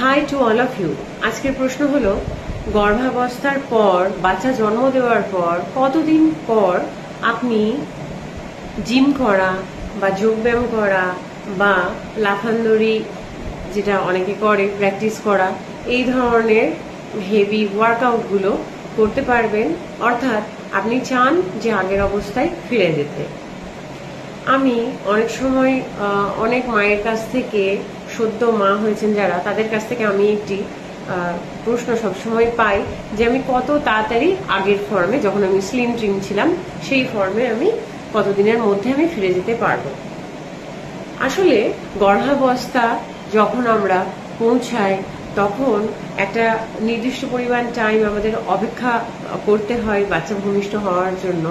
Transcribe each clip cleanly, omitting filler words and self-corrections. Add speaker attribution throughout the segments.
Speaker 1: High to all of you. আজকের প্রশ্ন হলো, গর্ভাবস্থার পর বাচ্চা জন্ম দেওয়ার পর কতদিন পর আপনি জিম করা বা যোগব্যায়াম করা বা লাফান্দড়ি, যেটা অনেকে করে, প্র্যাকটিস করা, এই ধরনের হেভি ওয়ার্কআউটগুলো করতে পারবেন, অর্থাৎ আপনি চান যে আগের অবস্থায় ফিরে যেতে। আমি অনেক সময় অনেক মায়ের কাছ থেকে, সদ্য মা হয়েছেন যারা, তাদের কাছ থেকে আমি একটি প্রশ্ন সবসময় পাই যে আমি কত তাড়াতাড়ি আগের ফর্মে, যখন আমি স্লিম ট্রিম ছিলাম সেই ফর্মে আমি কতদিনের মধ্যে আমি ফিরে যেতে পারবো। আসলে গর্ভাবস্থা যখন আমরা পৌঁছাই তখন একটা নির্দিষ্ট পরিমাণ টাইম আমাদের অপেক্ষা করতে হয় বাচ্চা ভূমিষ্ঠ হওয়ার জন্য।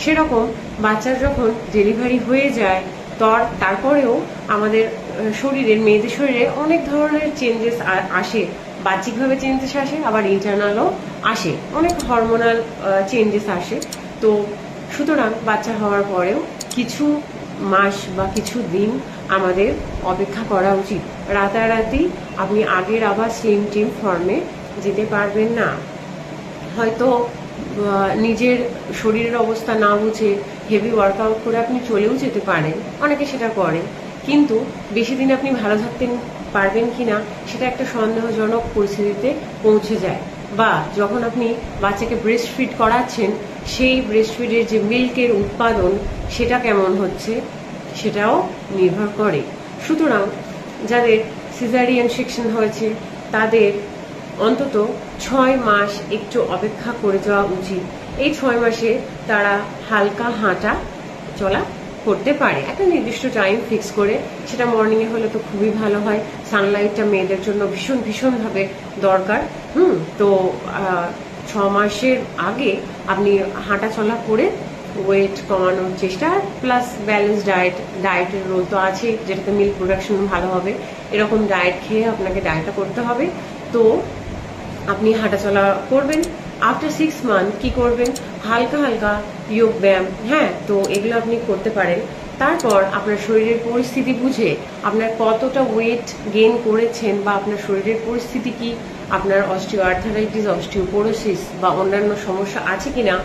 Speaker 1: সেরকম বাচ্চার যখন ডেলিভারি হয়ে যায় তারপরেও আমাদের শরীরের, মেয়েদের শরীরে অনেক ধরনের চেঞ্জেস আসে। বাহ্যিকভাবে চেঞ্জেস আসে, আবার ইন্টারনালও আসে, অনেক হরমোনাল চেঞ্জেস আসে। তো সুতরাং বাচ্চা হওয়ার পরেও কিছু মাস বা কিছু দিন আমাদের অপেক্ষা করা উচিত। রাতারাতি আপনি আগের আবার স্লিম ট্রিম ফর্মে যেতে পারবেন না। হয়তো নিজের শরীরের অবস্থা না বুঝে হেভি ওয়ার্কআউট করে আপনি চলেও যেতে পারেন, অনেকে সেটা করে, কিন্তু বেশি দিন আপনি ভালো থাকতে পারবেন কিনা সেটা একটা সন্দেহজনক পরিস্থিতিতে পৌঁছে যায়। বা যখন আপনি বাচ্চাকে ব্রেস্ট ফিড করাচ্ছেন, সেই ব্রেস্ট ফিডের যে মিল্কের উৎপাদন সেটা কেমন হচ্ছে সেটাও নির্ভর করে। সুতরাং যাদের সিজারিয়ান সেকশন হয়েছে তাদের অন্তত 6 মাস একটু অপেক্ষা করে যাওয়া উচিত। এই 6 মাসে তারা হালকা হাঁটা চলা করতে পারে, একটা নির্দিষ্ট টাইম ফিক্স করে। সেটা মর্নিং এ হলে তো খুবই ভালো হয়। সানলাইটটা মেয়েদের জন্য ভীষণ ভাবে দরকার। তো 6 মাসের আগে আপনি হাঁটা চলা করে ওয়েট কমানোর চেষ্টা, প্লাস ব্যালেন্স ডায়েটের রোল তো আছে, যেটাতে মিল্ক প্রোডাকশন ভালো হবে, এরকম ডায়েট খেয়ে আপনাকে ডায়েটটা করতে হবে। তো আপনি হাঁটাচলা করবেন। আফটার 6 মান্থ কি করবেন? হালকা হালকা যোগ ব্যায়াম, তো এগুলো আপনি করতে পারেন। তারপর আপনার শরীরের পরিস্থিতি বুঝে, আপনার কতটা ওয়েট গেইন করেছেন বা আপনার শরীরের পরিস্থিতি কি, আপনার অস্টিওআর্থারাইটিস, অস্টিওপোরোসিস বা অন্যান্য সমস্যা আছে কিনা,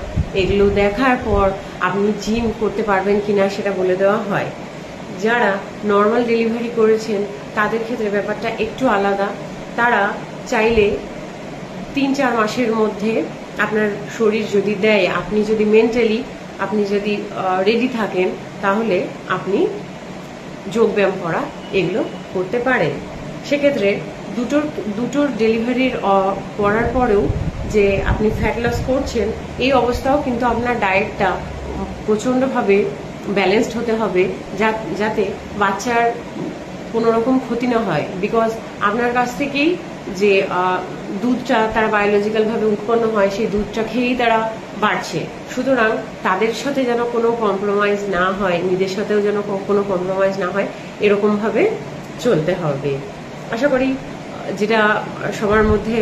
Speaker 1: এগুলো দেখার পর আপনি জিম করতে পারবেন কিনা সেটা বলে দেওয়া হয়। যারা নর্মাল ডেলিভারি করেছেন তাদের ক্ষেত্রে ব্যাপারটা একটু আলাদা। তারা চাইলে 3-4 মাসের মধ্যে আপনার শরীর যদি দেয়, আপনি যদি মেন্টালি আপনি যদি রেডি থাকেন, তাহলে আপনি যোগব্যায়াম করা এগুলো করতে পারেন। সেক্ষেত্রে দুটোর ডেলিভারির করার পরেও যে আপনি ফ্যাট লস করছেন, এই অবস্থাও কিন্তু আপনার ডায়েটটা প্রচণ্ডভাবে ব্যালেন্সড হতে হবে, যাতে বাচ্চার কোনো রকম ক্ষতি না হয়। বিকজ আপনার কাছ থেকেই যে দুধটা তারা বায়োলজিক্যাল ভাবে উৎপন্ন হয়, সেই দুধটা খেয়েই তারা বাড়ছে। সুতরাং তাদের সাথে যেন কোনো কম্প্রোমাইজ না হয়, নিজের সাথেও যেন কোনো কম্প্রোমাইজ না হয়, এরকম ভাবে চলতে হবে। আশা করি যেটা সবার মধ্যে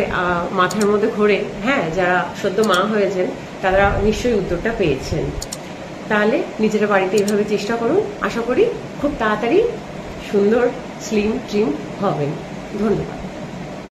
Speaker 1: মাথার মধ্যে ঘোরে, যারা সদ্য মা হয়েছেন তারা নিশ্চয়ই উত্তরটা পেয়েছেন। তাহলে নিজেরা বাড়িতে এইভাবে চেষ্টা করুন। আশা করি খুব তাড়াতাড়ি সুন্দর স্লিম ট্রিম হবেন। ধন্যবাদ।